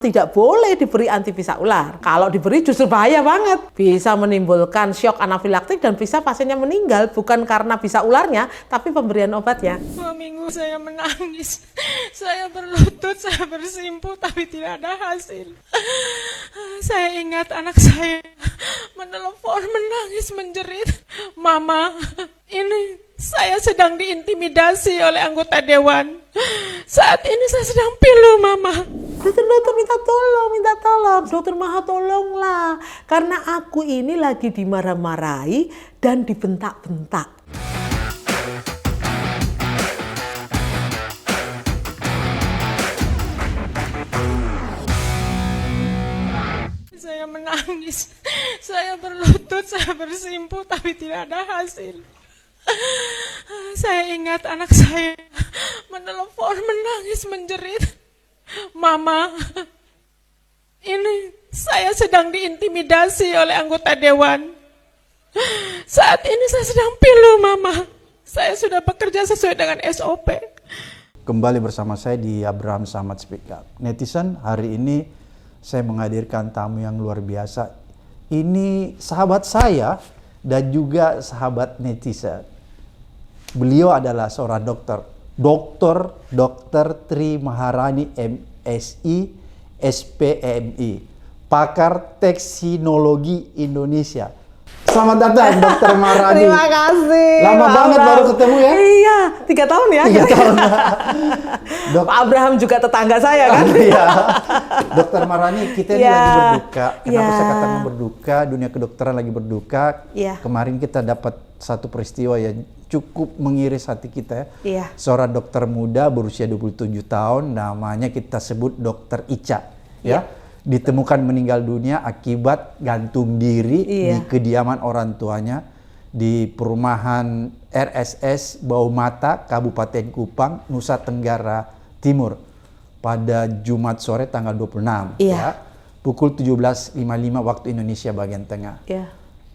Tidak boleh diberi antivisa ular. Kalau diberi justru bahaya banget. Bisa menimbulkan syok anafilaktik dan bisa pasiennya meninggal bukan karena bisa ularnya, tapi pemberian obatnya. 2 minggu saya menangis. Saya berlutut, saya bersimpuh, tapi tidak ada hasil. Saya ingat anak saya menelepon, menangis, menjerit. Mama, ini saya sedang diintimidasi oleh anggota dewan. Saat ini saya sedang pilu, Mama. Dokter minta tolong. Dokter Maha tolonglah. Karena aku ini lagi dimarah-marahi dan dibentak-bentak. Saya menangis. Saya berlutut, saya bersimpuh, tapi tidak ada hasil. Saya ingat anak saya menelepon, menangis, menjerit. Mama, ini saya sedang diintimidasi oleh anggota dewan. Saat ini saya sedang pilu, Mama. Saya sudah bekerja sesuai dengan SOP. Kembali bersama saya di Abraham Samad Speak Up. Netizen, hari ini saya menghadirkan tamu yang luar biasa. Ini sahabat saya dan juga sahabat netizen. Beliau adalah seorang Dr. Tri Maharani MSI SPMI, pakar toksinologi Indonesia. Selamat datang Dr. Maharani. Terima kasih. Lama banget baru ketemu ya? Iya, 3 tahun ya. 3 tahun. Pak Abraham juga tetangga saya kan? Iya. Dr. Maharani, kita ini lagi berduka. Kenapa saya katakan berduka? Dunia kedokteran lagi berduka. Kemarin kita dapat satu peristiwa yang cukup mengiris hati kita ya. Seorang dokter muda berusia 27 tahun, namanya kita sebut Dr. Ica. Ya. Ditemukan meninggal dunia akibat gantung diri di kediaman orang tuanya di perumahan RSS Bau Mata, Kabupaten Kupang, Nusa Tenggara Timur pada Jumat sore tanggal 26 ya, pukul 17.55 waktu Indonesia bagian tengah.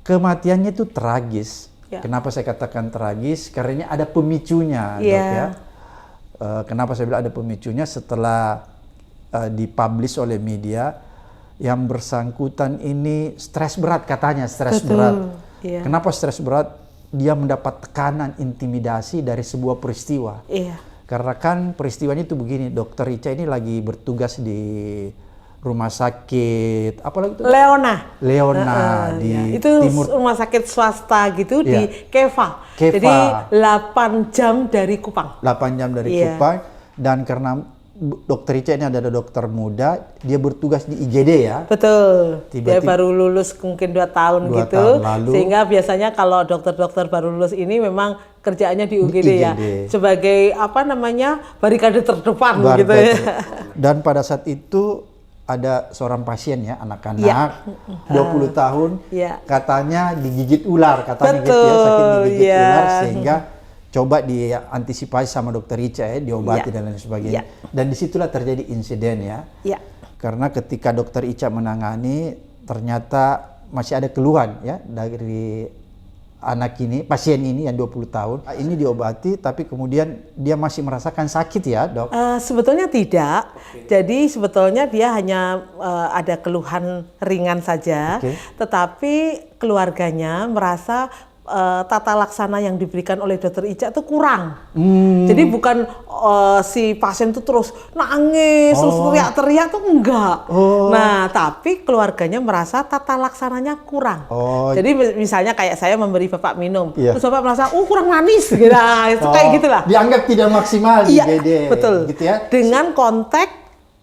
Kematiannya itu tragis. Kenapa saya katakan tragis? Karena ada pemicunya, Dok ya. Kenapa saya bilang ada pemicunya? Setelah dipublish oleh media, yang bersangkutan ini stres berat katanya, stres berat. Kenapa stres berat? Dia mendapat tekanan intimidasi dari sebuah peristiwa. Karena kan peristiwanya itu begini, Dokter Ica ini lagi bertugas di rumah sakit apalagi itu? Leona di itu timur, rumah sakit swasta gitu di Keva. Jadi 8 jam dari Kupang. 8 jam dari Kupang, dan karena Dokter Ica ini adalah dokter muda, dia bertugas di IGD ya. Betul. Dia baru lulus mungkin 2 tahun gitu. Sehingga biasanya kalau dokter-dokter baru lulus ini memang kerjaannya di UGD ya. Sebagai apa namanya, barikade terdepan gitu ya. Dan pada saat itu ada seorang pasien ya, anak-anak 20 tahun, katanya digigit ular, katanya gitu ya, sakit digigit ular, sehingga coba diantisipasi sama Dokter Ica ya, diobati dan lain sebagainya. Dan disitulah terjadi insiden ya. Karena ketika Dokter Ica menangani, ternyata masih ada keluhan ya dari anak ini, pasien ini yang 20 tahun. Ini diobati, tapi kemudian dia masih merasakan sakit ya, Dok? Sebetulnya tidak. Jadi sebetulnya dia hanya ada keluhan ringan saja. Tetapi keluarganya merasa tata laksana yang diberikan oleh Dokter Ica itu kurang. Jadi bukan si pasien itu terus nangis, terus teriak-teriak tuh enggak. Nah, tapi keluarganya merasa tata laksananya kurang. Jadi misalnya kayak saya memberi Bapak minum, terus Bapak merasa, kurang manis, gitu. Nah, itu kayak gitulah. Dianggap tidak maksimal di IGD. Betul. Gitu ya? Dengan konteks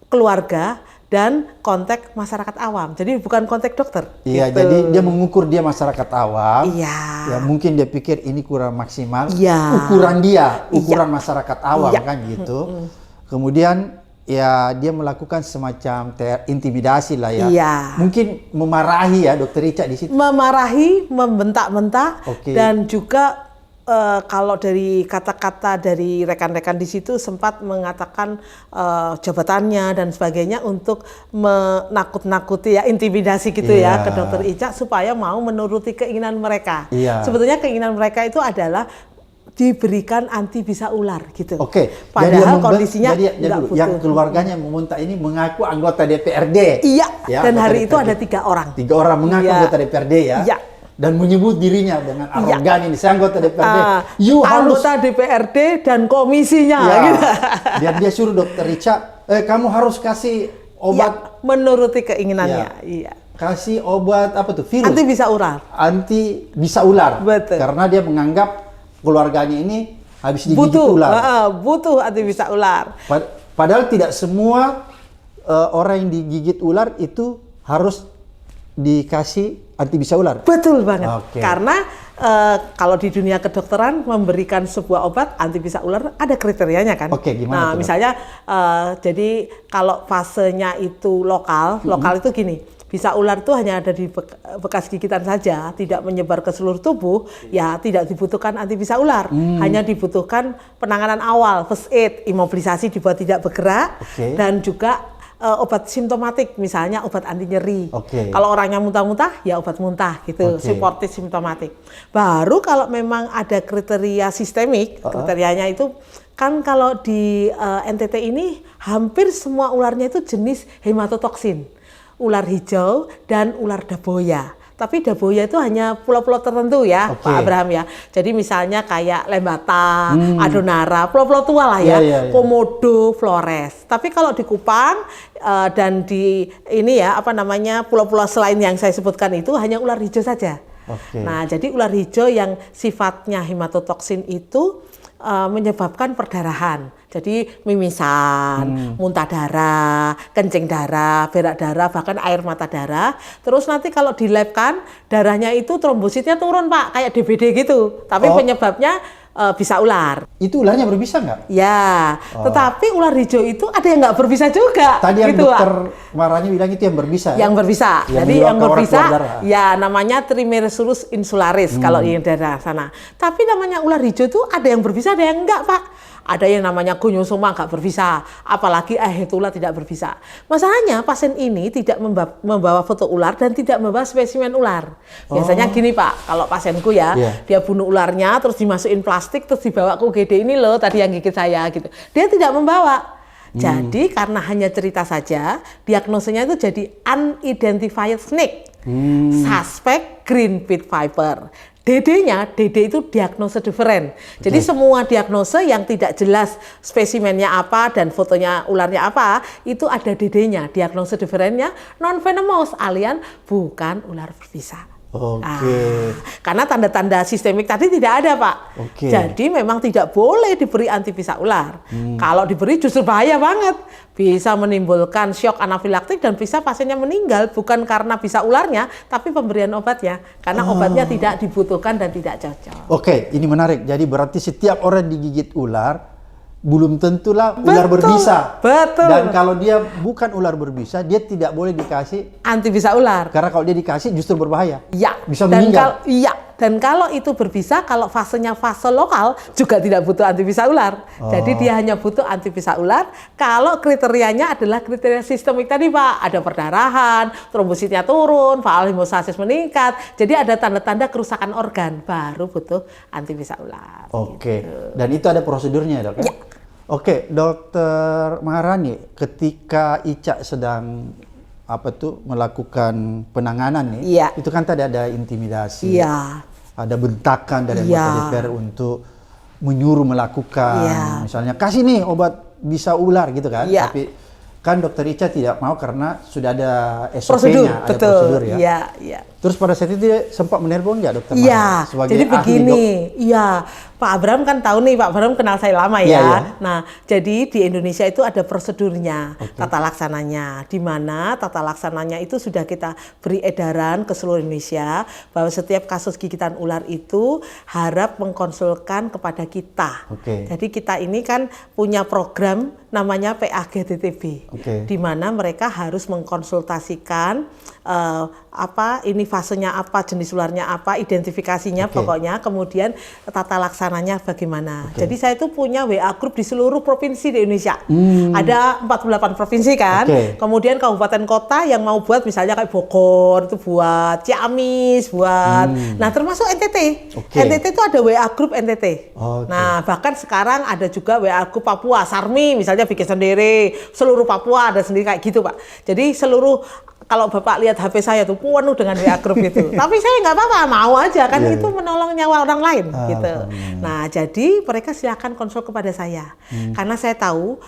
keluarga dan konteks masyarakat awam. Jadi bukan konteks dokter. Iya, gitu. Jadi dia mengukur dia masyarakat awam. Ya mungkin dia pikir ini kurang maksimal. Ukuran dia, ukuran masyarakat awam kan gitu. Kemudian ya dia melakukan semacam intimidasi lah ya. Mungkin memarahi ya Dokter Ica di situ. Memarahi, membentak-bentak, dan juga kalau dari kata-kata dari rekan-rekan di situ sempat mengatakan jabatannya dan sebagainya untuk menakut-nakuti ya, intimidasi gitu ya ke Dokter Ica supaya mau menuruti keinginan mereka. Sebetulnya keinginan mereka itu adalah diberikan anti bisa ular gitu. Oke. Padahal kondisinya yang keluarganya memuntah ini mengaku anggota DPRD. Iya. Ya, dan hari DPRD. itu ada 3 orang. 3 orang mengaku anggota DPRD ya. Iya. Dan menyebut dirinya dengan arogan ini, saya anggota DPRD. Anggota DPRD dan komisinya. Ya, gitu. Biar dia suruh Dokter Richa, kamu harus kasih obat. Ya, menuruti keinginannya. Iya. Kasih obat apa tuh? Virus. Anti bisa ular. Anti bisa ular. Betul. Karena dia menganggap keluarganya ini habis digigit ular. Butuh anti bisa ular. Padahal tidak semua orang yang digigit ular itu harus dikasih anti bisa ular. Betul banget. Okay. Karena kalau di dunia kedokteran memberikan sebuah obat anti bisa ular ada kriterianya kan. Oke, gimana? Nah, misalnya jadi kalau fasenya itu lokal itu gini. Bisa ular itu hanya ada di bekas gigitan saja, tidak menyebar ke seluruh tubuh, ya tidak dibutuhkan anti bisa ular. Hanya dibutuhkan penanganan awal, first aid, imobilisasi dibuat tidak bergerak, dan juga obat simptomatik, misalnya obat anti nyeri. Kalau orangnya muntah-muntah, ya obat muntah gitu, suportif simptomatik. Baru kalau memang ada kriteria sistemik, kriterianya itu kan kalau di NTT ini hampir semua ularnya itu jenis hematotoksin. Ular hijau dan ular daboya. Tapi daboya itu hanya pulau-pulau tertentu ya, Pak Abraham ya. Jadi misalnya kayak Lembata, Adonara, pulau-pulau tua lah ya, Komodo, Flores. Tapi kalau di Kupang dan di ini ya apa namanya pulau-pulau selain yang saya sebutkan itu hanya ular hijau saja. Nah, jadi ular hijau yang sifatnya hematotoksin itu menyebabkan perdarahan. Jadi mimisan, muntah darah, kencing darah, berak darah, bahkan air mata darah. Terus nanti kalau di lab kan darahnya itu trombositnya turun Pak, kayak DBD gitu. Tapi penyebabnya bisa ular. Itu ularnya berbisa nggak? Ya, tetapi ular hijau itu ada yang nggak berbisa juga. Tadi yang gitu, dokter Marani bilang itu yang berbisa. Yang berbisa. Jadi yang berbisa, ya namanya Trimeresurus insularis kalau yang daerah sana. Tapi namanya ular hijau itu ada yang berbisa, ada yang enggak Pak. Ada yang namanya gonyosoma nggak berbisa, apalagi Aehetula tidak berbisa. Masalahnya pasien ini tidak membawa foto ular dan tidak membawa spesimen ular. Biasanya gini Pak, kalau pasienku ya, dia bunuh ularnya terus dimasukin plastik terus dibawa ke UGD ini loh tadi yang gigit saya gitu. Dia tidak membawa. Jadi karena hanya cerita saja, diagnosanya itu jadi unidentified snake, suspect green pit viper. DD itu diagnosa different. Jadi semua diagnosa yang tidak jelas spesimennya apa dan fotonya ularnya apa, itu ada DD-nya, diagnosa differentnya non venomous, alias bukan ular berbisa. Karena tanda-tanda sistemik tadi tidak ada Pak. Jadi memang tidak boleh diberi anti bisa ular. Kalau diberi justru bahaya banget. Bisa menimbulkan shock anafilaktik dan bisa pasiennya meninggal bukan karena bisa ularnya, tapi pemberian obatnya. Karena obatnya tidak dibutuhkan dan tidak cocok. Ini menarik. Jadi berarti setiap orang digigit ular belum tentulah ular berbisa. Betul. Dan kalau dia bukan ular berbisa, dia tidak boleh dikasih anti bisa ular. Karena kalau dia dikasih justru berbahaya. Iya. Bisa meninggal. Dan kalau itu berbisa, kalau fasenya fase lokal juga tidak butuh anti bisa ular. Jadi dia hanya butuh anti bisa ular kalau kriterianya adalah kriteria sistemik tadi Pak. Ada perdarahan, trombositnya turun, faal hemostasis meningkat. Jadi ada tanda-tanda kerusakan organ, baru butuh anti bisa ular. Gitu. Dan itu ada prosedurnya ya Dok? Ya. Dokter Maharani, ketika Ica sedang melakukan penanganan nih, itu kan tadi ada intimidasi, ada bentakan dari anggota DPR untuk menyuruh melakukan, misalnya kasih nih obat bisa ular gitu kan, tapi kan Dokter Ica tidak mau karena sudah ada SOP-nya, ada prosedur ya. Terus pada saat itu dia sempat menelpon nggak Dokter Maharani sebagai jadi begini, ahli Pak Abraham kan tahu nih, Pak Abraham kenal saya lama ya. Nah, jadi di Indonesia itu ada prosedurnya, tata laksananya, di mana tata laksananya itu sudah kita beri edaran ke seluruh Indonesia bahwa setiap kasus gigitan ular itu harap mengkonsulkan kepada kita. Jadi kita ini kan punya program namanya PAGDTB, di mana mereka harus mengkonsultasikan ini fasenya apa, jenis ularnya apa, identifikasinya pokoknya, kemudian tata laksana caranya bagaimana. Jadi saya itu punya WA group di seluruh provinsi di Indonesia. Ada 48 provinsi kan. Kemudian kabupaten kota yang mau buat misalnya kayak Bogor itu buat, Ciamis buat. Nah, termasuk NTT. NTT itu ada WA group NTT. Nah, bahkan sekarang ada juga WA group Papua, Sarmi misalnya bikin sendiri, seluruh Papua ada sendiri kayak gitu, Pak. Jadi seluruh, kalau Bapak lihat HP saya tuh penuh dengan WA group itu. Tapi saya nggak apa-apa, mau aja kan itu menolong nyawa orang lain gitu. Nah, jadi mereka silakan konsul kepada saya. Karena saya tahu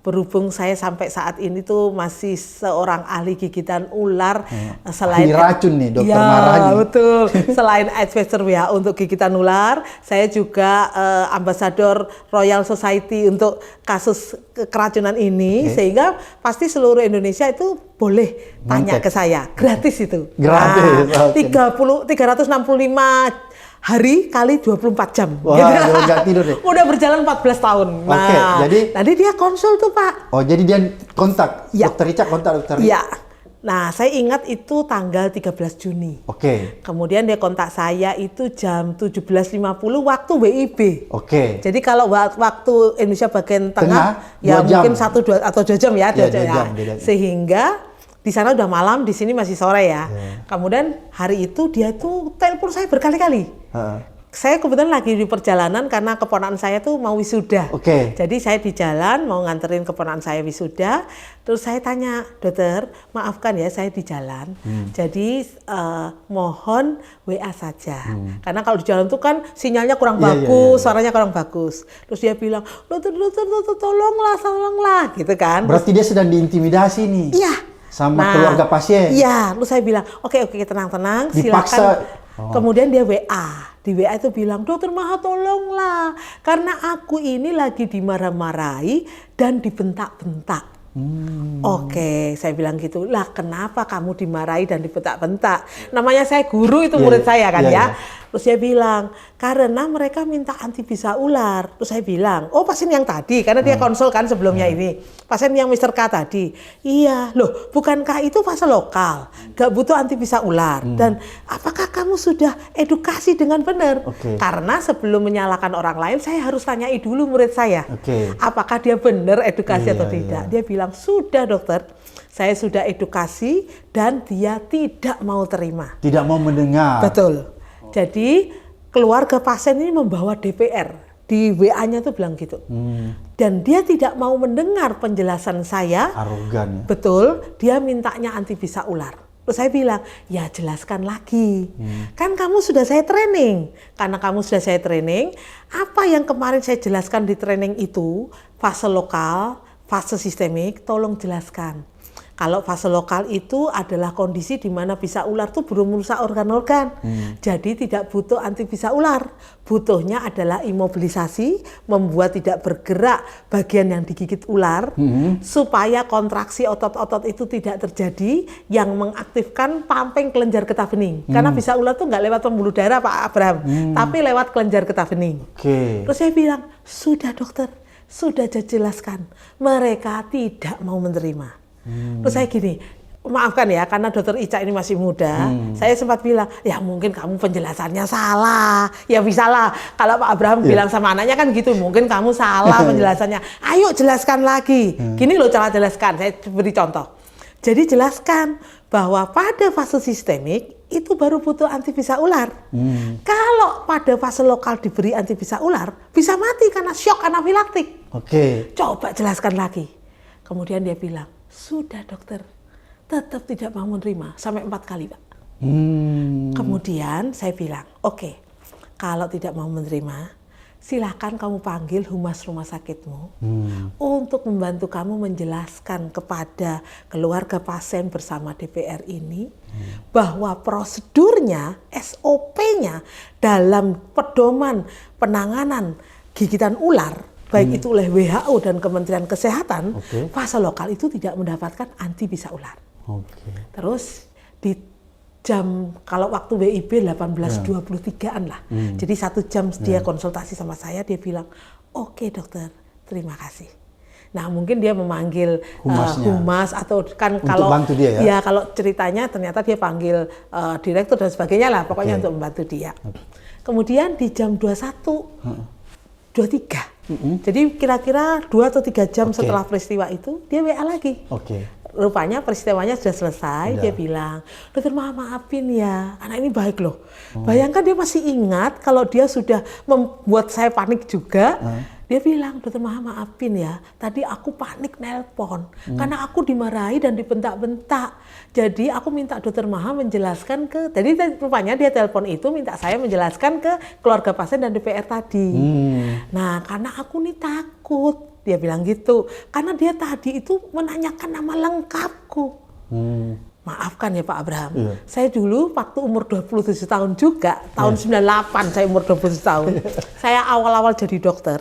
berhubung saya sampai saat ini tuh masih seorang ahli gigitan ular, selain ahli racun nih, Dokter ya, Marani. Betul. Selain advisor WHO untuk gigitan ular, saya juga ambasador Royal Society untuk kasus keracunan ini, sehingga pasti seluruh Indonesia itu boleh tanya ke saya, gratis itu. Gratis. Nah, 365 hari kali 24 jam. Wah, gitu. nggak tidur deh. Udah berjalan 14 tahun. Nah, jadi tadi dia konsul tuh, Pak. Oh, jadi dia kontak, Dokter Ica kontak Dokter. Iya. Nah, saya ingat itu tanggal 13 Juni. Kemudian dia kontak saya itu jam 17.50 waktu WIB. Jadi kalau waktu Indonesia bagian tengah ya mungkin 1, 2 atau 2 jam ya. Sehingga di sana udah malam, di sini masih sore ya. Kemudian hari itu dia tuh telepon saya berkali-kali. Saya kebetulan lagi di perjalanan karena keponakan saya tuh mau wisuda. Jadi saya di jalan mau nganterin keponakan saya wisuda. Terus saya tanya, dokter, maafkan ya saya di jalan. Jadi mohon WA saja. Karena kalau di jalan tuh kan sinyalnya kurang bagus, suaranya kurang bagus. Terus dia bilang, dokter, tolonglah, gitu kan. Berarti dia sedang diintimidasi nih. Iya. Sama keluarga pasien. Iya, lalu saya bilang, oke, tenang, silakan. Kemudian dia WA. Di WA itu bilang, Dokter Maha tolonglah. Karena aku ini lagi dimarah-marahi dan dibentak-bentak. Oke, saya bilang gitu. Lah kenapa kamu dimarahi dan dibentak-bentak? Namanya saya guru, itu murid saya kan ya. Terus dia bilang, karena mereka minta anti bisa ular. Terus saya bilang, oh pasien yang tadi, karena dia konsul kan sebelumnya ini. Pasien yang Mr. K tadi. Iya, loh bukankah itu fase lokal? Gak butuh anti bisa ular. Dan apakah kamu sudah edukasi dengan benar? Karena sebelum menyalahkan orang lain, saya harus tanyai dulu murid saya. Apakah dia benar edukasi atau tidak? Dia bilang, sudah dokter, saya sudah edukasi dan dia tidak mau terima. Tidak mau mendengar. Betul. Jadi keluarga pasien ini membawa DPR. Di WA-nya tuh bilang gitu. Dan dia tidak mau mendengar penjelasan saya. Arogan ya. Betul, dia mintanya anti bisa ular. Terus saya bilang, ya jelaskan lagi. Kan kamu sudah saya training. Karena kamu sudah saya training, apa yang kemarin saya jelaskan di training itu, fase lokal, fase sistemik, tolong jelaskan. Kalau fase lokal itu adalah kondisi di mana bisa ular itu belum merusak organ-organ. Jadi tidak butuh anti bisa ular. Butuhnya adalah imobilisasi, membuat tidak bergerak bagian yang digigit ular, supaya kontraksi otot-otot itu tidak terjadi yang mengaktifkan pamping kelenjar getah bening. Karena bisa ular itu nggak lewat pembuluh darah Pak Abraham, tapi lewat kelenjar getah bening. Terus saya bilang, sudah dokter, sudah jelaskan. Mereka tidak mau menerima. Terus saya gini, maafkan ya karena dokter Ica ini masih muda, saya sempat bilang, ya mungkin kamu penjelasannya salah. Ya bisa lah, kalau Pak Abraham bilang sama anaknya kan gitu, mungkin kamu salah penjelasannya. Ayo jelaskan lagi. Gini loh cara jelaskan, saya beri contoh. Jadi jelaskan bahwa pada fase sistemik itu baru butuh anti bisa ular. Kalau pada fase lokal diberi anti bisa ular, bisa mati karena shock anafilaktik. Coba jelaskan lagi. Kemudian dia bilang, sudah dokter, tetap tidak mau menerima sampai 4 kali Pak. Kemudian saya bilang, oke, kalau tidak mau menerima, silakan kamu panggil humas rumah sakitmu untuk membantu kamu menjelaskan kepada keluarga pasien bersama DPR ini bahwa prosedurnya, SOP-nya dalam pedoman penanganan gigitan ular, baik itu oleh WHO dan Kementerian Kesehatan, fase lokal itu tidak mendapatkan anti bisa ular. Terus di jam, kalau waktu WIB 18.23-an lah, jadi 1 jam dia konsultasi sama saya, dia bilang, oke dokter, terima kasih. Nah mungkin dia memanggil humas atau kan untuk kalau bantu dia, ya kalau ceritanya ternyata dia panggil direktur dan sebagainya lah, pokoknya untuk membantu dia. Kemudian di jam 21, 23. Jadi kira-kira 2 atau 3 jam setelah peristiwa itu, dia WA lagi. Rupanya peristiwanya sudah selesai, dia bilang, dokter maafin ya, anak ini baik loh. Bayangkan dia masih ingat kalau dia sudah membuat saya panik juga. Dia bilang, dokter maafin ya, tadi aku panik nelpon karena aku dimarahi dan dibentak-bentak. Jadi aku minta dokter Maha menjelaskan jadi rupanya dia telepon itu minta saya menjelaskan ke keluarga pasien dan DPR tadi. Nah, karena aku nih takut, dia bilang gitu, karena dia tadi itu menanyakan nama lengkapku. Maafkan ya Pak Abraham, saya dulu waktu umur 27 tahun juga, tahun 98 saya umur 27 tahun, saya awal-awal jadi dokter.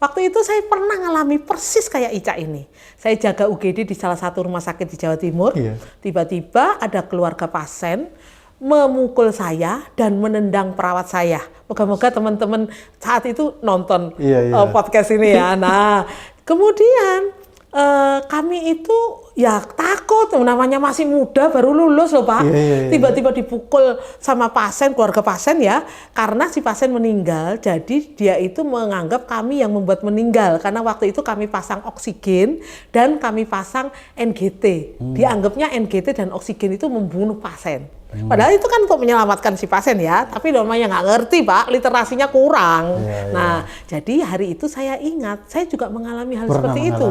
Waktu itu saya pernah ngalami persis kayak Ica ini. Saya jaga UGD di salah satu rumah sakit di Jawa Timur. Tiba-tiba ada keluarga pasien memukul saya dan menendang perawat saya. Moga-moga teman-teman saat itu nonton podcast ini ya. Nah, kemudian kami itu ya takut, namanya masih muda baru lulus loh Pak. Tiba-tiba dipukul sama pasien, keluarga pasien ya, karena si pasien meninggal. Jadi dia itu menganggap kami yang membuat meninggal karena waktu itu kami pasang oksigen dan kami pasang NGT. Dianggapnya NGT dan oksigen itu membunuh pasien. Padahal itu kan untuk menyelamatkan si pasien ya, tapi namanya nggak ngerti Pak, literasinya kurang. Nah, jadi hari itu saya ingat, saya juga mengalami hal seperti itu.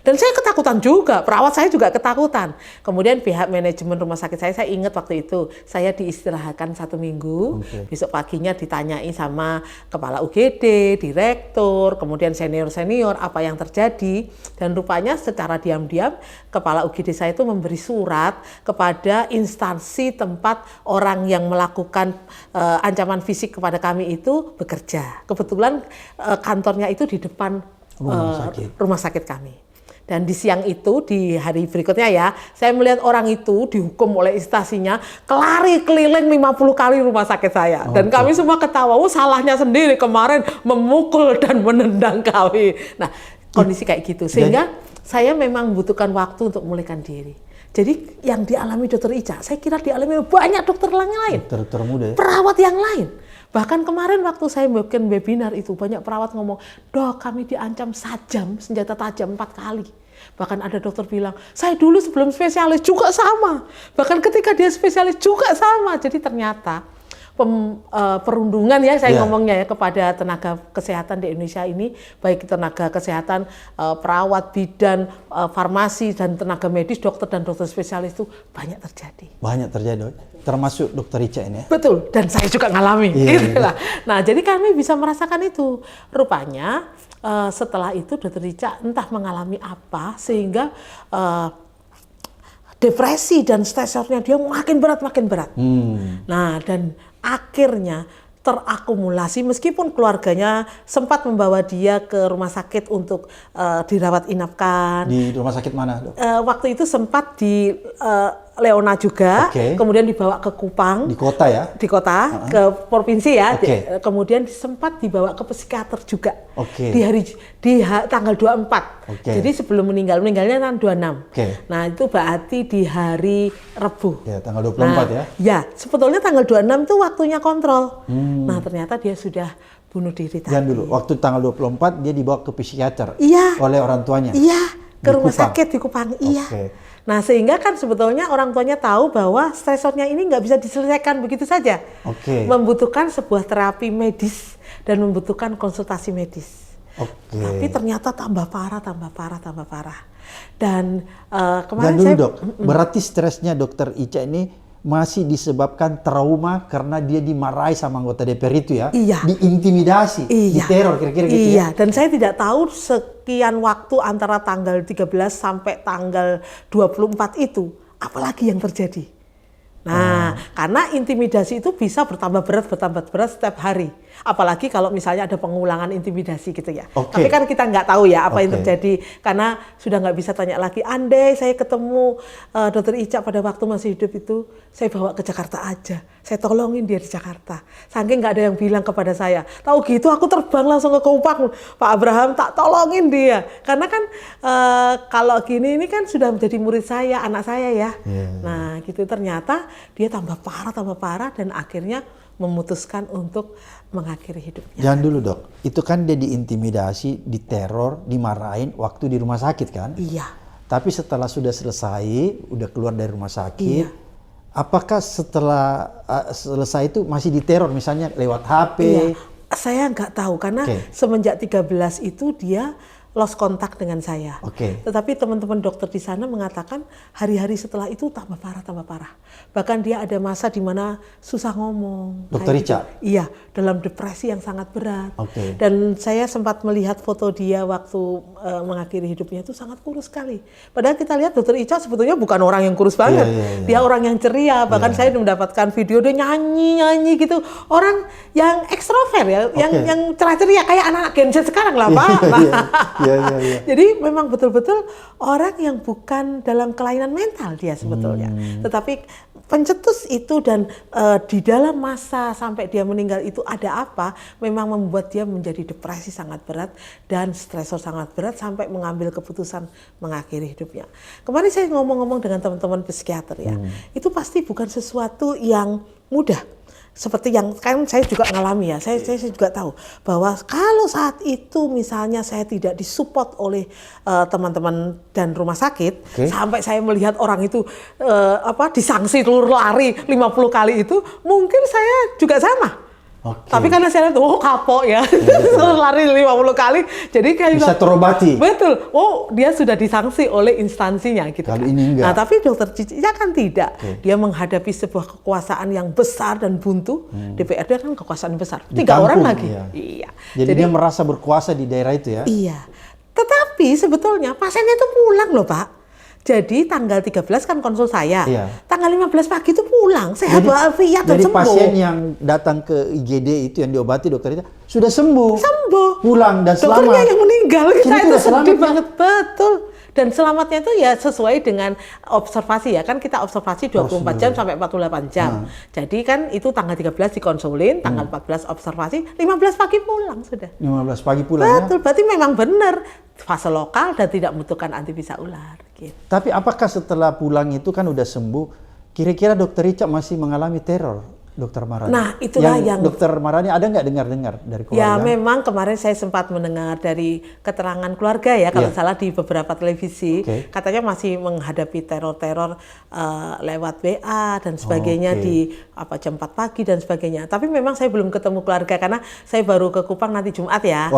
Dan saya ketakutan juga, perawat saya juga ketakutan. Kemudian pihak manajemen rumah sakit saya ingat waktu itu, saya diistirahatkan 1 minggu, besok paginya ditanyai sama kepala UGD, direktur, kemudian senior-senior apa yang terjadi. Dan rupanya secara diam-diam, kepala UGD saya itu memberi surat kepada instansi tempat orang yang melakukan ancaman fisik kepada kami itu bekerja. Kebetulan kantornya itu di depan rumah sakit kami. Dan di siang itu, di hari berikutnya ya, saya melihat orang itu dihukum oleh instansinya kelari keliling 50 kali rumah sakit saya. Dan kami semua ketawa, salahnya sendiri kemarin memukul dan menendang kami. Nah, kondisi kayak gitu. Sehingga saya memang membutuhkan waktu untuk memulihkan diri. Jadi yang dialami dokter Ica, saya kira dialami banyak dokter lain. Dokter muda ya? Perawat yang lain. Bahkan kemarin waktu saya bikin webinar itu, banyak perawat ngomong, dok kami diancam sajam, senjata tajam 4 kali. Bahkan ada dokter bilang, saya dulu sebelum spesialis juga sama. Bahkan ketika dia spesialis juga sama. Jadi ternyata perundungan ya saya ngomongnya ya kepada tenaga kesehatan di Indonesia ini, baik tenaga kesehatan, perawat, bidan, farmasi dan tenaga medis, dokter dan dokter spesialis itu banyak terjadi. Banyak terjadi, termasuk dokter Ica ini ya? Betul, dan saya juga ngalami. Nah, jadi kami bisa merasakan itu. Rupanya setelah itu dokter Ica entah mengalami apa sehingga depresi dan stresornya dia makin berat. Nah, dan akhirnya terakumulasi meskipun keluarganya sempat membawa dia ke rumah sakit untuk dirawat inapkan. Di rumah sakit mana, Dok? Waktu itu sempat di Leona juga, kemudian dibawa ke Kupang. Di kota ya? Di kota, ke provinsi ya. Kemudian sempat dibawa ke psikiater juga. Di tanggal 24. Jadi sebelum meninggalnya tanggal 26. Nah, itu berarti di hari Rebu. Ya, tanggal 24 ya? Ya, sebetulnya tanggal 26 itu waktunya kontrol. Nah, ternyata dia sudah bunuh diri tadi. Jangan dulu, waktu tanggal 24 dia dibawa ke psikiater oleh orang tuanya? Iya, ke rumah sakit di Kupang. Iya. Nah, sehingga kan sebetulnya orang tuanya tahu bahwa stresornya ini nggak bisa diselesaikan begitu saja. Membutuhkan sebuah terapi medis dan membutuhkan konsultasi medis. Tapi ternyata tambah parah. Dan kemarin dulu, Dok, berarti stresnya dokter Ica ini masih disebabkan trauma karena dia dimarahi sama anggota DPR itu ya? Diintimidasi, diteror kira-kira gitu ya? Dan saya tidak tahu sekian waktu antara tanggal 13 sampai tanggal 24 itu, apalagi yang terjadi. Nah, karena intimidasi itu bisa bertambah berat setiap hari. Apalagi kalau misalnya ada pengulangan intimidasi gitu ya. Tapi kan kita nggak tahu ya apa yang terjadi. Karena sudah nggak bisa tanya lagi. Andai saya ketemu dokter Ica pada waktu masih hidup itu, saya bawa ke Jakarta aja. Saya tolongin dia di Jakarta. Saking nggak ada yang bilang kepada saya. Tahu gitu aku terbang langsung ke Kupang. Pak Abraham tak tolongin dia. Karena kan kalau gini ini kan sudah menjadi murid saya, anak saya ya. Nah gitu ternyata dia tambah parah dan akhirnya memutuskan untuk mengakhiri hidupnya. Jangan dulu dok, itu kan dia diintimidasi, diteror, dimarahin waktu di rumah sakit kan? Iya. Tapi setelah sudah selesai, udah keluar dari rumah sakit, apakah setelah selesai itu masih diteror misalnya lewat HP? Iya. Saya nggak tahu karena semenjak 13 itu dia lost kontak dengan saya. Tetapi teman-teman dokter di sana mengatakan hari-hari setelah itu tambah parah, tambah parah. Bahkan dia ada masa di mana susah ngomong. Dokter Ica? Iya, dalam depresi yang sangat berat. Dan saya sempat melihat foto dia waktu mengakhiri hidupnya itu sangat kurus sekali. Padahal kita lihat dokter Ica sebetulnya bukan orang yang kurus banget. Dia orang yang ceria. Bahkan saya mendapatkan video dia nyanyi-nyanyi gitu. Orang yang ekstrovert ya, yang cerah ceria kayak anak-anak Gen Z sekarang lah Pak. Jadi memang betul-betul orang yang bukan dalam kelainan mental dia sebetulnya. Tetapi pencetus itu dan di dalam masa sampai dia meninggal itu ada apa, memang membuat dia menjadi depresi sangat berat dan stresor sangat berat sampai mengambil keputusan mengakhiri hidupnya. Kemarin saya ngomong-ngomong dengan teman-teman psikiater ya, itu pasti bukan sesuatu yang mudah. Seperti yang kan saya juga ngalami ya, saya juga tahu bahwa kalau saat itu misalnya saya tidak disupport oleh teman-teman dan rumah sakit, sampai saya melihat orang itu disangsi telur lari 50 kali itu, mungkin saya juga sama. Tapi karena saya lihat, kapok ya, lari 50 kali, jadi kayak bisa terobati. Betul, dia sudah disangsi oleh instansinya gitu. Kalau ini enggak. Nah tapi dokter Cicia kan tidak, dia menghadapi sebuah kekuasaan yang besar dan buntu. DPRD kan kekuasaan besar, 3 orang lagi. Iya. Jadi dia merasa berkuasa di daerah itu ya? Iya, tetapi sebetulnya pasiennya itu pulang loh Pak. Jadi tanggal 13 kan konsul saya, tanggal 15 pagi itu pulang, sehat walafiat dan sembuh. Jadi pasien yang datang ke IGD itu yang diobati dokter itu sudah sembuh. Pulang dan selamat. Dokternya yang meninggal, kita itu sedih banget, betul. Dan selamatnya itu ya sesuai dengan observasi ya, kan kita observasi 24 jam sampai 48 jam. Jadi kan itu tanggal 13 dikonsulin, tanggal 14 observasi, 15 pagi pulang sudah. 15 pagi pulang. Betul, berarti memang benar fase lokal dan tidak membutuhkan anti bisa ular. Gitu. Tapi apakah setelah pulang itu kan udah sembuh, kira-kira dokter Ica masih mengalami teror? Dokter Marani. Nah, itulah yang Dokter Marani ada nggak dengar-dengar dari keluarga? Ya, memang kemarin saya sempat mendengar dari keterangan keluarga ya, kalau salah di beberapa televisi, katanya masih menghadapi teror-teror lewat WA dan sebagainya di jam 4 pagi dan sebagainya. Tapi memang saya belum ketemu keluarga karena saya baru ke Kupang nanti Jumat ya.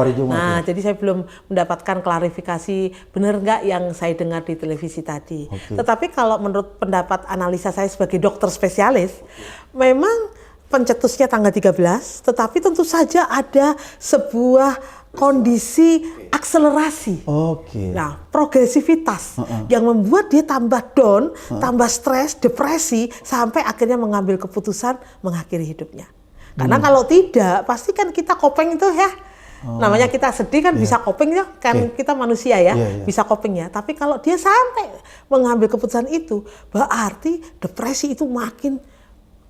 Jadi saya belum mendapatkan klarifikasi benar nggak yang saya dengar di televisi tadi. Tetapi kalau menurut pendapat analisa saya sebagai dokter spesialis, memang pencetusnya tanggal 13, tetapi tentu saja ada sebuah kondisi akselerasi. Nah, progresivitas yang membuat dia tambah down, tambah stres, depresi, sampai akhirnya mengambil keputusan mengakhiri hidupnya. Karena kalau tidak, pasti kan kita coping itu ya. Namanya kita sedih kan bisa coping ya, kan kita manusia ya, bisa coping ya. Tapi kalau dia sampai mengambil keputusan itu, berarti depresi itu makin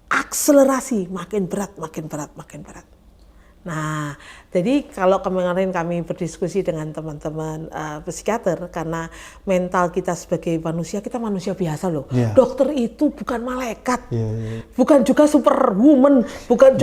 akselerasi, makin berat. Nah, jadi kalau kemarin kami berdiskusi dengan teman-teman psikiater, karena mental kita sebagai manusia, kita manusia biasa loh. Dokter itu bukan malaikat, bukan juga superwoman, bukan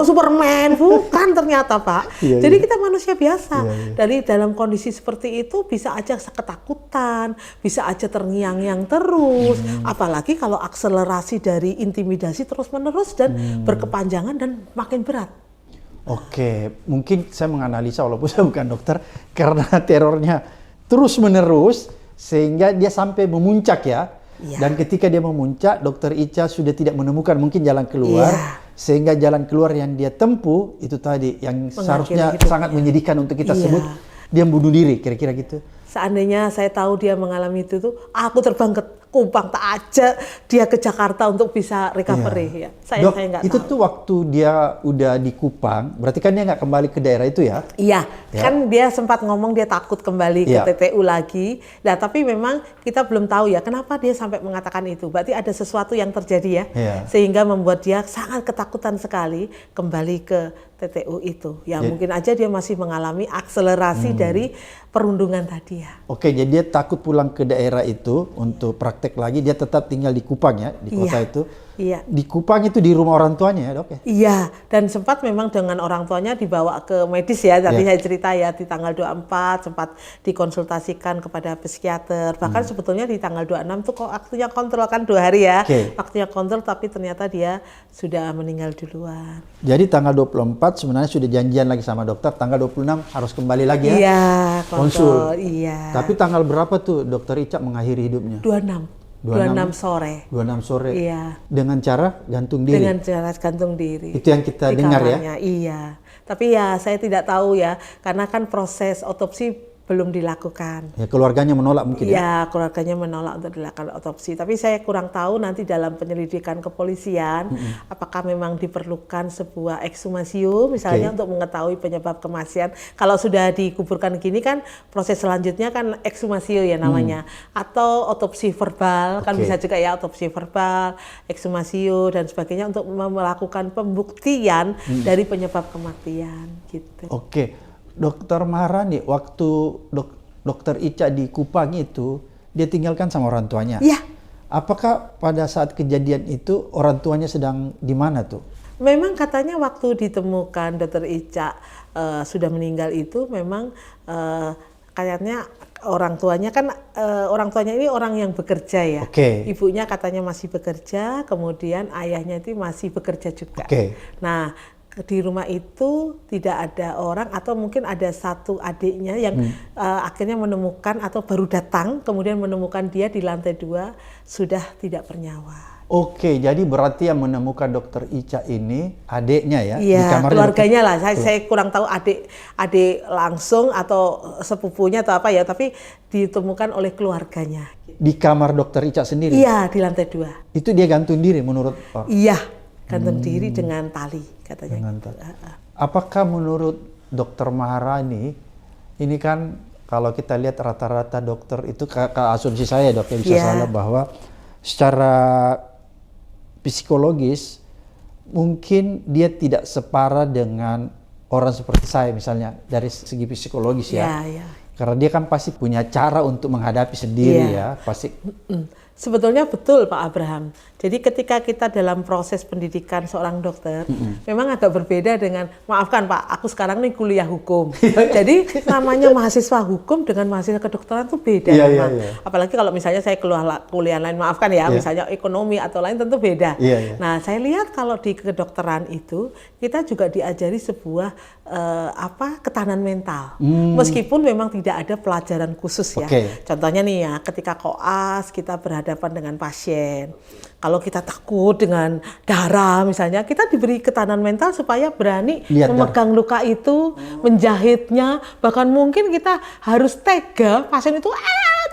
Superman, bukan ternyata Pak. Jadi kita manusia biasa. Dari dalam kondisi seperti itu bisa aja ketakutan, bisa aja terngiang-ngiang terus, apalagi kalau akselerasi dari intimidasi terus-menerus dan berkepanjangan dan makin berat. Mungkin saya menganalisa walaupun saya bukan dokter, karena terornya terus-menerus sehingga dia sampai memuncak ya. Dan ketika dia memuncak, dokter Ica sudah tidak menemukan mungkin jalan keluar, sehingga jalan keluar yang dia tempuh itu tadi yang seharusnya sangat menyedihkan untuk kita sebut, dia bunuh diri, kira-kira gitu. Seandainya saya tahu dia mengalami itu tuh, aku terbang ke Kupang, tak ajak dia ke Jakarta untuk bisa recovery ya. Saya nggak tahu. Itu tuh waktu dia udah di Kupang, berarti kan dia nggak kembali ke daerah itu ya? Iya, kan dia sempat ngomong dia takut kembali ke TTU lagi. Nah, tapi memang kita belum tahu ya kenapa dia sampai mengatakan itu. Berarti ada sesuatu yang terjadi ya, sehingga membuat dia sangat ketakutan sekali kembali ke TTU itu. Ya mungkin aja dia masih mengalami akselerasi dari perundungan tadi ya. Jadi dia takut pulang ke daerah itu untuk praktek lagi, dia tetap tinggal di Kupang ya, di kota itu. Iya. Di Kupang itu di rumah orang tuanya ya dok ya? Iya, dan sempat memang dengan orang tuanya dibawa ke medis ya, tadi saya cerita ya di tanggal 24 sempat dikonsultasikan kepada psikiater, bahkan sebetulnya di tanggal 26 tuh kok waktunya kontrol kan 2 hari ya, waktunya kontrol tapi ternyata dia sudah meninggal duluan. Jadi tanggal 24 sebenarnya sudah janjian lagi sama dokter, tanggal 26 harus kembali lagi ya? Iya, konsul. Iya. Tapi tanggal berapa tuh dokter Ica mengakhiri hidupnya? 26 sore. 26 sore. Iya. Dengan cara gantung diri. Dengan cara gantung diri. Itu yang kita dengar ya. Iya. Tapi ya saya tidak tahu ya, karena kan proses otopsi belum dilakukan. Ya keluarganya menolak mungkin ya? Ya keluarganya menolak untuk dilakukan otopsi. Tapi saya kurang tahu nanti dalam penyelidikan kepolisian apakah memang diperlukan sebuah ekshumasium misalnya untuk mengetahui penyebab kematian. Kalau sudah dikuburkan gini kan proses selanjutnya kan ekshumasium ya namanya. Atau otopsi verbal kan bisa juga ya, otopsi verbal, ekshumasium dan sebagainya untuk melakukan pembuktian dari penyebab kematian gitu. Dokter Maharani, waktu dokter Ica di Kupang itu, dia tinggalkan sama orang tuanya. Iya. Apakah pada saat kejadian itu orang tuanya sedang di mana tuh? Memang katanya waktu ditemukan dokter Ica sudah meninggal itu memang kayaknya orang tuanya kan orang tuanya ini orang yang bekerja ya. Ibunya katanya masih bekerja, kemudian ayahnya itu masih bekerja juga. Nah, di rumah itu tidak ada orang atau mungkin ada satu adiknya yang akhirnya menemukan atau baru datang kemudian menemukan dia di lantai 2 sudah tidak bernyawa. Jadi berarti yang menemukan dokter Ica ini adiknya ya? Iya, di kamar keluarganya lah. Saya kurang tahu adik langsung atau sepupunya atau apa ya, tapi ditemukan oleh keluarganya. Di kamar dokter Ica sendiri? Iya, di lantai 2. Itu dia gantung diri menurut orang? Iya, gantung diri dengan tali katanya. Apakah menurut dokter Maharani ini kan kalau kita lihat rata-rata dokter itu asumsi saya dok ya bisa salah bahwa secara psikologis mungkin dia tidak separah dengan orang seperti saya misalnya dari segi psikologis ya. Karena dia kan pasti punya cara untuk menghadapi sendiri ya pasti. Sebetulnya betul Pak Abraham. Jadi ketika kita dalam proses pendidikan seorang dokter, memang agak berbeda dengan, maafkan Pak, aku sekarang nih kuliah hukum. Jadi namanya mahasiswa hukum dengan mahasiswa kedokteran itu beda. Apalagi kalau misalnya saya kuliah lain, maafkan ya, misalnya ekonomi atau lain tentu beda. Nah saya lihat kalau di kedokteran itu, kita juga diajari sebuah ketahanan mental. Meskipun memang tidak ada pelajaran khusus ya. Contohnya nih ya, ketika koas kita berhadapan dengan pasien. Kalau kita takut dengan darah misalnya, kita diberi ketahanan mental supaya berani memegang luka itu, menjahitnya, bahkan mungkin kita harus tega pasien itu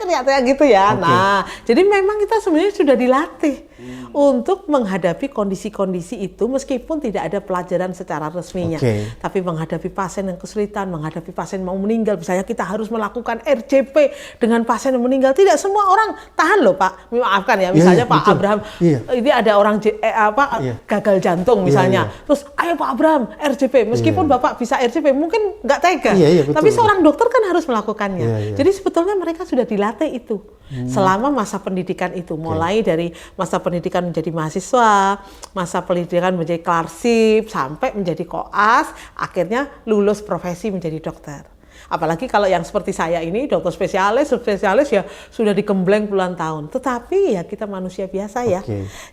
teriak-teriak gitu ya. Nah, jadi memang kita sebenarnya sudah dilatih untuk menghadapi kondisi-kondisi itu meskipun tidak ada pelajaran secara resminya. Tapi menghadapi pasien yang kesulitan, menghadapi pasien mau meninggal, misalnya kita harus melakukan RJP dengan pasien yang meninggal. Tidak semua orang tahan loh Pak, maafkan ya, misalnya Pak Abraham, ini ada orang gagal jantung misalnya, terus ayo Pak Abraham RJP, meskipun Bapak bisa RJP mungkin nggak tega, tapi seorang dokter kan harus melakukannya. Jadi sebetulnya mereka sudah dilatih itu selama masa pendidikan itu, mulai dari masa pendidikan menjadi mahasiswa, masa pendidikan menjadi klarsip, sampai menjadi koas, akhirnya lulus profesi menjadi dokter. Apalagi kalau yang seperti saya ini dokter spesialis ya sudah digembleng puluhan tahun. Tetapi ya kita manusia biasa ya.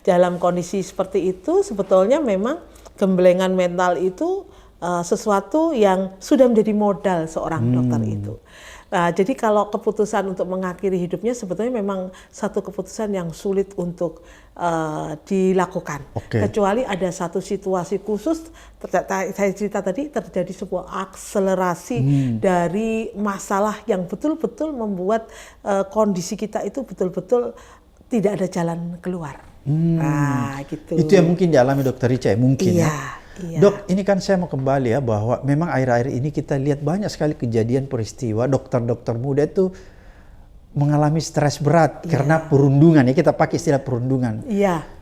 Dalam kondisi seperti itu sebetulnya memang gemblengan mental itu sesuatu yang sudah menjadi modal seorang dokter itu. Nah, jadi kalau keputusan untuk mengakhiri hidupnya sebetulnya memang satu keputusan yang sulit untuk dilakukan. Kecuali ada satu situasi khusus, saya cerita tadi terjadi sebuah akselerasi dari masalah yang betul-betul membuat kondisi kita itu betul-betul tidak ada jalan keluar. Nah, gitu. Itu yang mungkin dialami Dokter Ica mungkin ya. Dok, ini kan saya mau kembali ya bahwa memang akhir-akhir ini kita lihat banyak sekali kejadian peristiwa dokter-dokter muda itu mengalami stres berat karena perundungan ya, kita pakai istilah perundungan.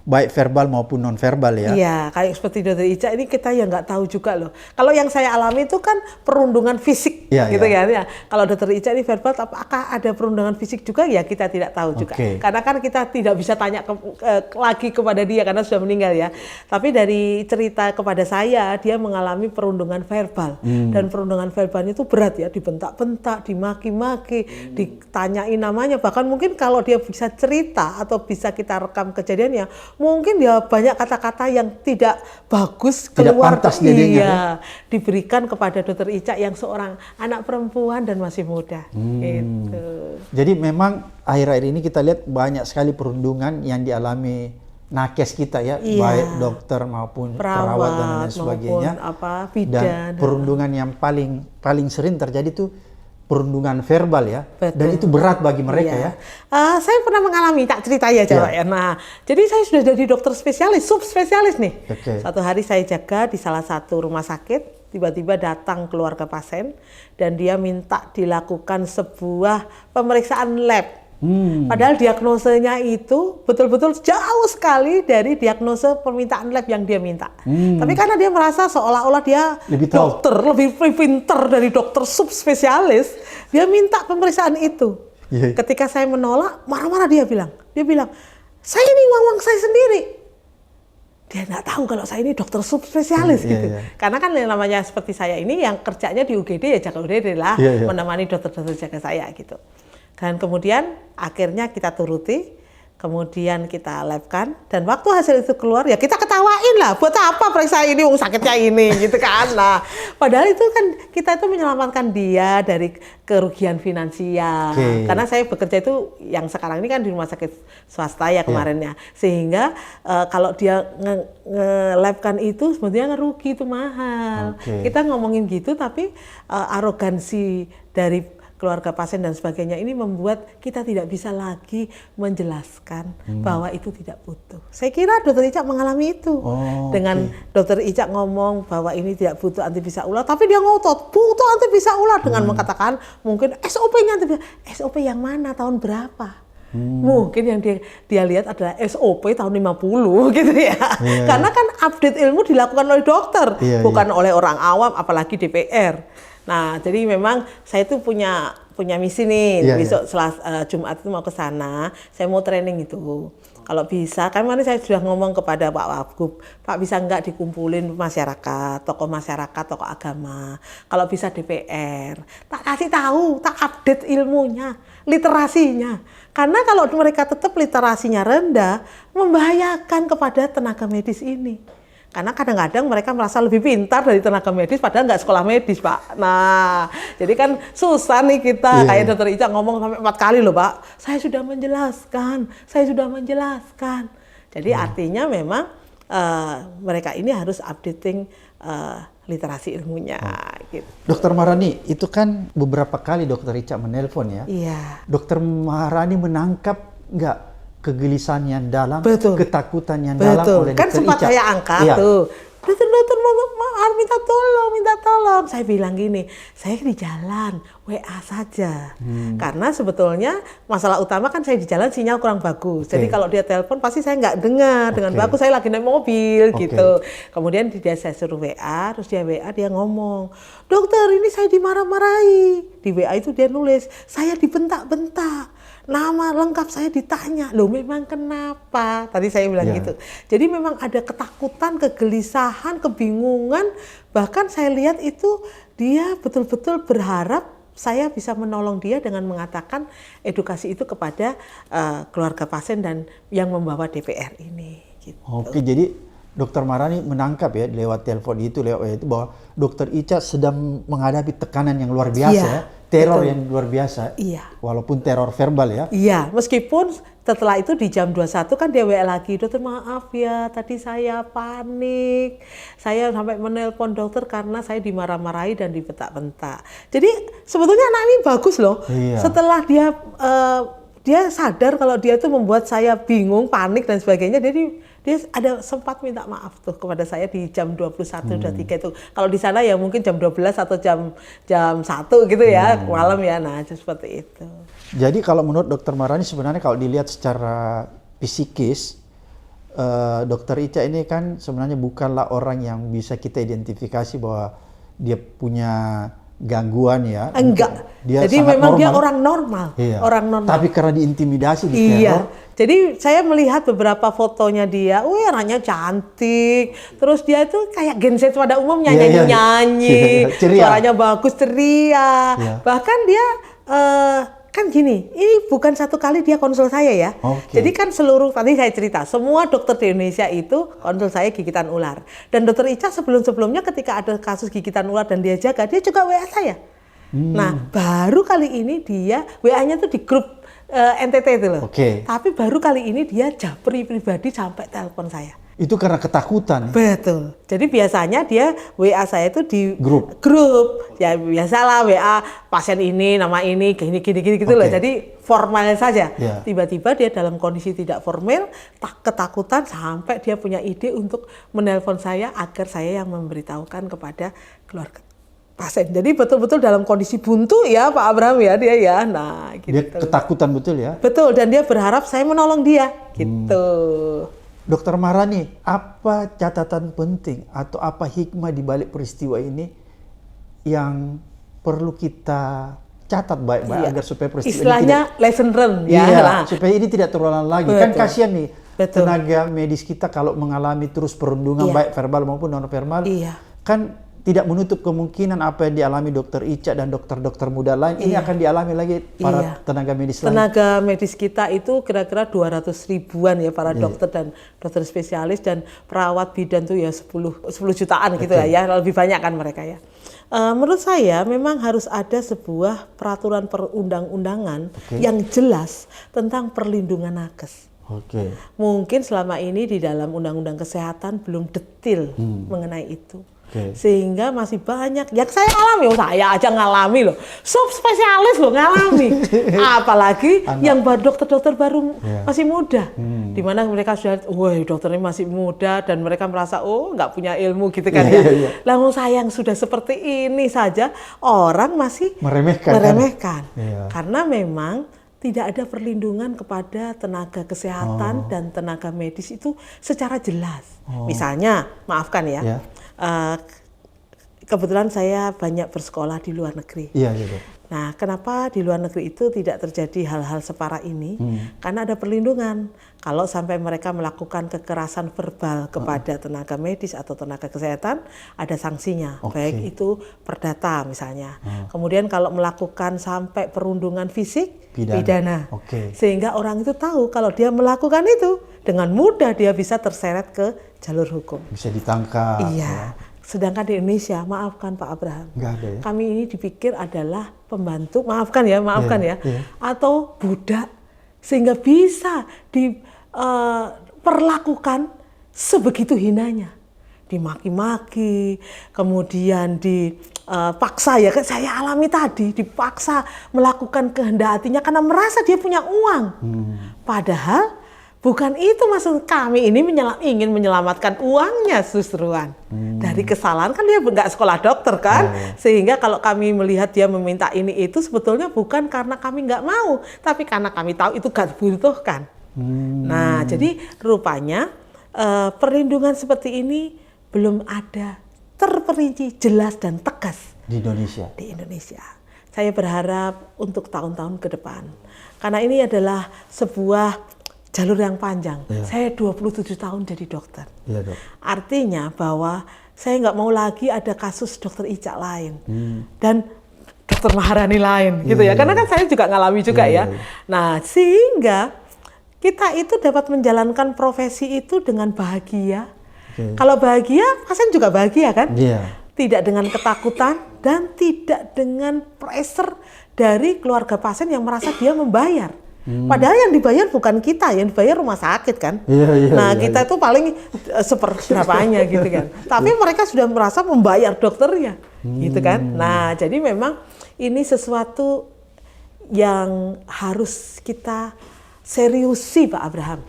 baik verbal maupun non verbal ya. Iya, kayak seperti Dokter Ica ini kita ya nggak tahu juga loh. Kalau yang saya alami itu kan perundungan fisik, gitu kan ya. Kalau Dokter Ica ini verbal, apakah ada perundungan fisik juga ya kita tidak tahu juga. Karena kan kita tidak bisa tanya lagi kepada dia karena sudah meninggal ya. Tapi dari cerita kepada saya, dia mengalami perundungan verbal dan perundungan verbalnya itu berat ya, dibentak-bentak, dimaki-maki, ditanyain namanya. Bahkan mungkin kalau dia bisa cerita atau bisa kita rekam kejadiannya, mungkin dia banyak kata-kata yang tidak bagus keluar, diberikan kepada Dokter Ica yang seorang anak perempuan dan masih muda. Gitu. Jadi memang akhir-akhir ini kita lihat banyak sekali perundungan yang dialami nakes kita ya, baik dokter maupun perawat dan lain sebagainya. Bidan, dan perundungan yang paling sering terjadi tuh perundungan verbal ya. Betul. Dan itu berat bagi mereka ya. Saya pernah mengalami, tak cerita ya coba ya. Nah, jadi saya sudah jadi dokter spesialis, subspesialis nih. Satu hari saya jaga di salah satu rumah sakit, tiba-tiba datang keluarga pasien dan dia minta dilakukan sebuah pemeriksaan lab. Padahal diagnosenya itu betul-betul jauh sekali dari diagnosa permintaan lab yang dia minta. Tapi karena dia merasa seolah-olah dia dokter, lebih pintar dari dokter subspesialis, dia minta pemeriksaan itu. Ketika saya menolak, marah-marah dia bilang, saya ini uang saya sendiri. Dia nggak tahu kalau saya ini dokter subspesialis gitu. Karena kan yang namanya seperti saya ini yang kerjanya di UGD ya jaga UGD lah, menemani dokter-dokter jaga saya gitu. Dan kemudian akhirnya kita turuti, kemudian kita labkan, dan waktu hasil itu keluar ya kita ketawain lah, buat apa periksa ini, sakitnya ini gitu kan. Nah, padahal itu kan kita itu menyelamatkan dia dari kerugian finansial. Karena saya bekerja itu yang sekarang ini kan di rumah sakit swasta ya kemarinnya. Sehingga kalau dia nge-labkan itu sebetulnya ngerugi, itu mahal. Kita ngomongin gitu tapi arogansi dari keluarga pasien dan sebagainya ini membuat kita tidak bisa lagi menjelaskan bahwa itu tidak butuh. Saya kira Dokter Ica mengalami itu. Dengan Dokter Ica ngomong bahwa ini tidak butuh anti bisa ular, tapi dia ngotot butuh anti bisa ular dengan mengatakan mungkin SOP-nya SOP yang mana, tahun berapa? Mungkin yang dia lihat adalah SOP tahun 50 gitu ya. Karena kan update ilmu dilakukan oleh dokter, bukan oleh orang awam apalagi DPR. Nah, jadi memang saya itu punya misi nih, besok Jumat itu mau ke sana, saya mau training itu. Kalau bisa, kan kemarin saya sudah ngomong kepada Pak Wagub, Pak bisa nggak dikumpulin masyarakat, tokoh agama, kalau bisa DPR, tak kasih tahu, tak update ilmunya, literasinya. Karena kalau mereka tetap literasinya rendah, membahayakan kepada tenaga medis ini. Karena kadang-kadang mereka merasa lebih pintar dari tenaga medis padahal nggak sekolah medis, Pak. Nah, jadi kan susah nih kita, kayak Dokter Ica ngomong sampai 4 kali loh, Pak. Saya sudah menjelaskan. Jadi artinya memang mereka ini harus updating literasi ilmunya. Gitu. Dokter Maharani, itu kan beberapa kali Dokter Ica menelpon ya. Dokter Maharani menangkap nggak kegelisahan yang dalam, ketakutan yang dalam oleh kan Dokter sempat Ica. saya angkat tuh. Dokter minta tolong. Saya bilang gini, saya di jalan, WA saja. Karena sebetulnya masalah utama kan saya di jalan sinyal kurang bagus. Jadi kalau dia telepon pasti saya nggak dengar dengan bagus, saya lagi naik mobil gitu. Kemudian saya suruh WA, terus dia WA, dia ngomong, dokter ini saya dimarah-marahi. Di WA itu dia nulis, saya dibentak-bentak. Nama lengkap saya ditanya, loh memang kenapa? Tadi saya bilang gitu. Jadi memang ada ketakutan, kegelisahan, kebingungan. Bahkan saya lihat itu dia betul-betul berharap saya bisa menolong dia dengan mengatakan edukasi itu kepada keluarga pasien dan yang membawa DPR ini. Gitu. Oke, jadi Dokter Maharani menangkap ya lewat telepon itu, bahwa Dokter Ica sedang menghadapi tekanan yang luar biasa ya. Teror yang luar biasa, walaupun teror verbal ya. Iya, meskipun setelah itu di jam 21 kan dia WA lagi, dokter maaf ya tadi saya panik, saya sampai menelpon dokter karena saya dimarah-marahi dan dibentak-bentak. Jadi sebetulnya anak ini bagus loh, setelah dia sadar kalau dia itu membuat saya bingung, panik dan sebagainya, jadi dia ada sempat minta maaf tuh kepada saya di jam 21.23 itu. Kalau di sana ya mungkin jam 12 atau jam 1 gitu ya, malam ya. Nah, seperti itu. Jadi kalau menurut Dokter Maharani sebenarnya kalau dilihat secara psikis, Dokter Ica ini kan sebenarnya bukanlah orang yang bisa kita identifikasi bahwa dia punya gangguan ya. Enggak. Dia jadi sangat memang normal. dia orang normal. Iya. Orang normal. Tapi karena diintimidasi, diteror. Iya. Jadi saya melihat beberapa fotonya dia, orangnya cantik. Terus dia itu kayak Gen Z pada umumnya, nyanyi-nyanyi. Ceria. Suaranya bagus, ceria. Iya. Bahkan dia kan gini, ini bukan satu kali dia konsul saya ya. Oke. Jadi kan seluruh, tadi saya cerita, semua dokter di Indonesia itu konsul saya gigitan ular. Dan dokter Ica sebelum-sebelumnya ketika ada kasus gigitan ular dan dia jaga, dia juga WA saya. Nah, baru kali ini dia, WA-nya tuh di grup NTT itu loh. Oke. Tapi baru kali ini dia japri pribadi sampai telepon saya. Itu karena ketakutan. Betul. Jadi biasanya dia WA saya itu di Grup. Ya biasalah WA pasien ini, nama ini, gini gitu loh. Jadi formal saja. Yeah. Tiba-tiba dia dalam kondisi tidak formal, ketakutan sampai dia punya ide untuk menelpon saya agar saya yang memberitahukan kepada keluarga pasien. Jadi betul-betul dalam kondisi buntu ya Pak Abraham ya dia ya. Nah, gitu. Dia ketakutan betul ya. Betul, dan dia berharap saya menolong dia gitu. Dokter Maharani, apa catatan penting atau apa hikmah di balik peristiwa ini yang perlu kita catat baik-baik agar supaya peristiwa istilahnya ini tidak lesson learn ya. Iya, Nah. supaya ini tidak terulang lagi. Betul. Kan kasihan nih Betul. tenaga medis kita kalau mengalami terus perundungan baik verbal maupun non verbal. Iya. Kan tidak menutup kemungkinan apa yang dialami dokter Ica dan dokter-dokter muda lain ini akan dialami lagi para tenaga medis lain. Tenaga medis kita itu kira-kira 200 ribuan ya para dokter dan dokter spesialis, dan perawat bidan tuh ya 10 jutaan gitu ya, lebih banyak kan mereka ya. Menurut saya memang harus ada sebuah peraturan perundang-undangan yang jelas tentang perlindungan nakes. Oke. Mungkin selama ini di dalam undang-undang kesehatan belum detil mengenai itu. Sehingga masih banyak yang saya alami, saya aja ngalami loh, subspesialis loh ngalami, apalagi yang dokter-dokter baru masih muda, dimana mereka sudah, wah dokter ini masih muda dan mereka merasa nggak punya ilmu gitu kan ya. Lalu saya yang sudah seperti ini saja orang masih meremehkan. Karena memang tidak ada perlindungan kepada tenaga kesehatan dan tenaga medis itu secara jelas. Misalnya, maafkan ya. Kebetulan saya banyak bersekolah di luar negeri. Iya. Nah, kenapa di luar negeri itu tidak terjadi hal-hal separah ini? Karena ada perlindungan. Kalau sampai mereka melakukan kekerasan verbal kepada tenaga medis atau tenaga kesehatan, ada sanksinya. Baik itu perdata misalnya. Kemudian kalau melakukan sampai perundungan fisik, pidana. Sehingga orang itu tahu kalau dia melakukan itu, dengan mudah dia bisa terseret ke jalur hukum. Bisa ditangkap. Iya. Sedangkan di Indonesia, maafkan Pak Abraham, nggak ada ya? Kami ini dipikir adalah pembantu, maafkan ya, atau budak, sehingga bisa diperlakukan sebegitu hinanya, dimaki-maki, kemudian dipaksa ya, saya alami tadi, dipaksa melakukan kehendak hatinya karena merasa dia punya uang, padahal bukan itu maksud kami, ini ingin menyelamatkan uangnya sustruan. Dari kesalahan kan dia nggak sekolah dokter kan. Sehingga kalau kami melihat dia meminta ini itu sebetulnya bukan karena kami nggak mau, tapi karena kami tahu itu gak dibutuhkan. Nah jadi rupanya perlindungan seperti ini belum ada terperinci, jelas dan tegas di Indonesia. Di Indonesia. Saya berharap untuk tahun-tahun ke depan. Karena ini adalah sebuah jalur yang panjang. Saya 27 tahun jadi dokter. Dok. Artinya bahwa saya nggak mau lagi ada kasus dokter Ica lain dan dokter Maharani lain, gitu ya. Karena kan saya juga ngalami juga ya. Nah, sehingga kita itu dapat menjalankan profesi itu dengan bahagia. Kalau bahagia, pasien juga bahagia kan? Tidak dengan ketakutan dan tidak dengan pressure dari keluarga pasien yang merasa dia membayar. Padahal yang dibayar bukan kita, yang dibayar rumah sakit kan. Kita itu paling seperberapanya gitu kan. Tapi mereka sudah merasa membayar dokternya, gitu kan. Nah, jadi memang ini sesuatu yang harus kita seriusi Pak Abraham.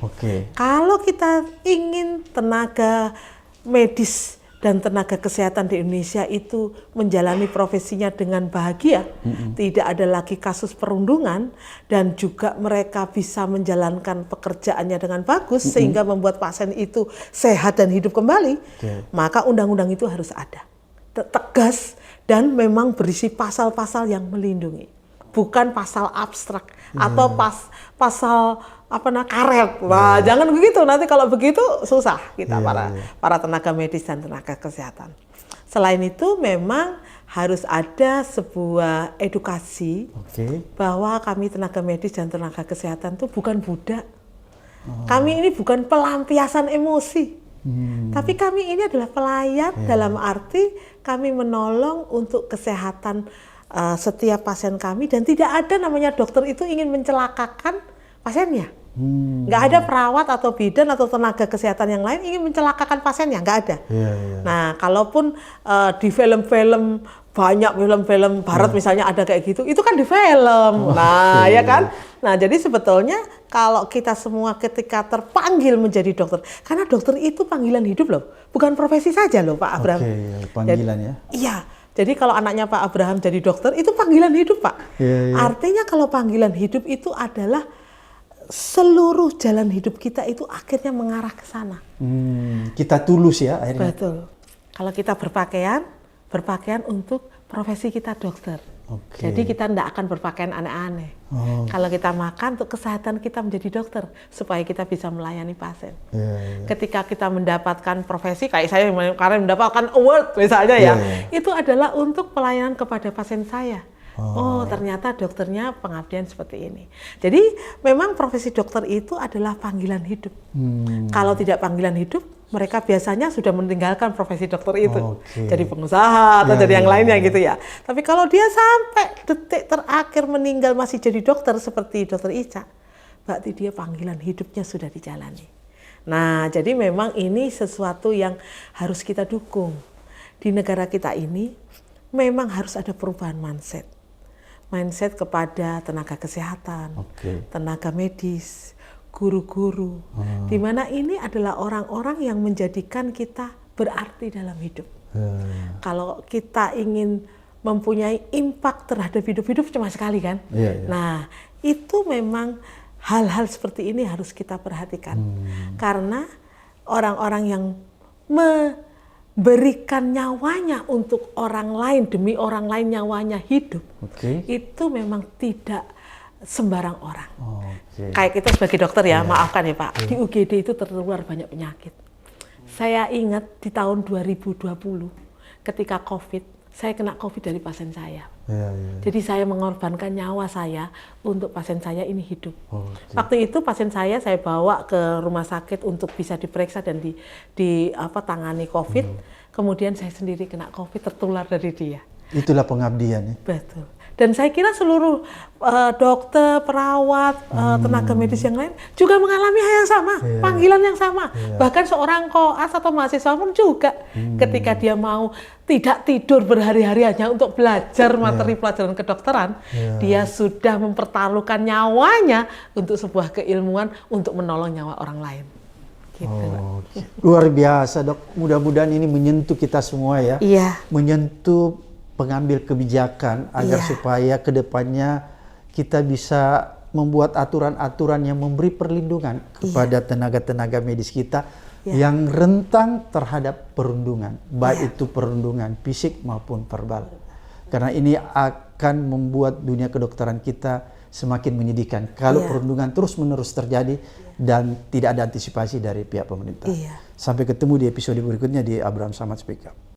Kalau kita ingin tenaga medis dan tenaga kesehatan di Indonesia itu menjalani profesinya dengan bahagia, tidak ada lagi kasus perundungan, dan juga mereka bisa menjalankan pekerjaannya dengan bagus sehingga membuat pasien itu sehat dan hidup kembali, maka undang-undang itu harus ada, tegas dan memang berisi pasal-pasal yang melindungi, bukan pasal abstrak atau pasal karet. Wah, jangan begitu. Nanti kalau begitu susah kita para tenaga medis dan tenaga kesehatan. Selain itu memang harus ada sebuah edukasi bahwa kami tenaga medis dan tenaga kesehatan itu bukan budak. Kami ini bukan pelampiasan emosi. Tapi kami ini adalah pelayan dalam arti kami menolong untuk kesehatan setiap pasien kami, dan tidak ada namanya dokter itu ingin mencelakakan pasiennya. Nggak ada perawat atau bidan atau tenaga kesehatan yang lain ingin mencelakakan pasiennya, nggak ada. Nah, kalaupun di film-film, banyak film-film barat misalnya ada kayak gitu, itu kan di film. Ya kan? Nah, jadi sebetulnya kalau kita semua ketika terpanggil menjadi dokter, karena dokter itu panggilan hidup loh, bukan profesi saja loh Pak Abraham. Panggilan ya? Iya. Jadi kalau anaknya Pak Abraham jadi dokter, itu panggilan hidup Pak. Artinya kalau panggilan hidup itu adalah seluruh jalan hidup kita itu akhirnya mengarah ke sana. Kita tulus ya akhirnya. Betul. Kalau kita berpakaian untuk profesi kita dokter. Jadi kita tidak akan berpakaian aneh-aneh. Kalau kita makan untuk kesehatan kita menjadi dokter supaya kita bisa melayani pasien. Ketika kita mendapatkan profesi kayak saya kemarin mendapatkan award misalnya itu adalah untuk pelayanan kepada pasien saya. Ternyata dokternya pengabdian seperti ini. Jadi memang profesi dokter itu adalah panggilan hidup. Kalau tidak panggilan hidup, mereka biasanya sudah meninggalkan profesi dokter itu. Jadi pengusaha atau jadi yang lainnya gitu ya. Tapi kalau dia sampai detik terakhir meninggal masih jadi dokter seperti dokter Ica, berarti dia panggilan hidupnya sudah dijalani. Nah, jadi memang ini sesuatu yang harus kita dukung. Di negara kita ini memang harus ada perubahan mindset kepada tenaga kesehatan, tenaga medis, guru-guru, di mana ini adalah orang-orang yang menjadikan kita berarti dalam hidup. Kalau kita ingin mempunyai impact terhadap hidup cuma sekali kan? Nah, itu memang hal-hal seperti ini harus kita perhatikan. Karena orang-orang yang berikan nyawanya untuk orang lain, demi orang lain nyawanya hidup, itu memang tidak sembarang orang. Kayak kita sebagai dokter ya, maafkan ya Pak, di UGD itu tertular banyak penyakit. Saya ingat di tahun 2020 ketika COVID, saya kena COVID dari pasien saya. Jadi saya mengorbankan nyawa saya untuk pasien saya ini hidup. Waktu itu pasien saya bawa ke rumah sakit untuk bisa diperiksa dan tangani COVID. Kemudian saya sendiri kena COVID, tertular dari dia. Itulah pengabdian ya. Betul. Dan saya kira seluruh dokter, perawat, tenaga medis yang lain juga mengalami hal yang sama, panggilan yang sama. Bahkan seorang koas atau mahasiswa pun juga ketika dia mau tidak tidur berhari-hari hanya untuk belajar materi pelajaran kedokteran, dia sudah mempertaruhkan nyawanya untuk sebuah keilmuan untuk menolong nyawa orang lain. Gitu, luar biasa Dok, mudah-mudahan ini menyentuh kita semua ya. Menyentuh pengambil kebijakan agar supaya kedepannya kita bisa membuat aturan-aturan yang memberi perlindungan kepada tenaga-tenaga medis kita yang rentan terhadap perundungan, baik itu perundungan fisik maupun verbal. Karena ini akan membuat dunia kedokteran kita semakin menyedihkan kalau perundungan terus-menerus terjadi dan tidak ada antisipasi dari pihak pemerintah. Sampai ketemu di episode berikutnya di Abraham Samad Speak Up.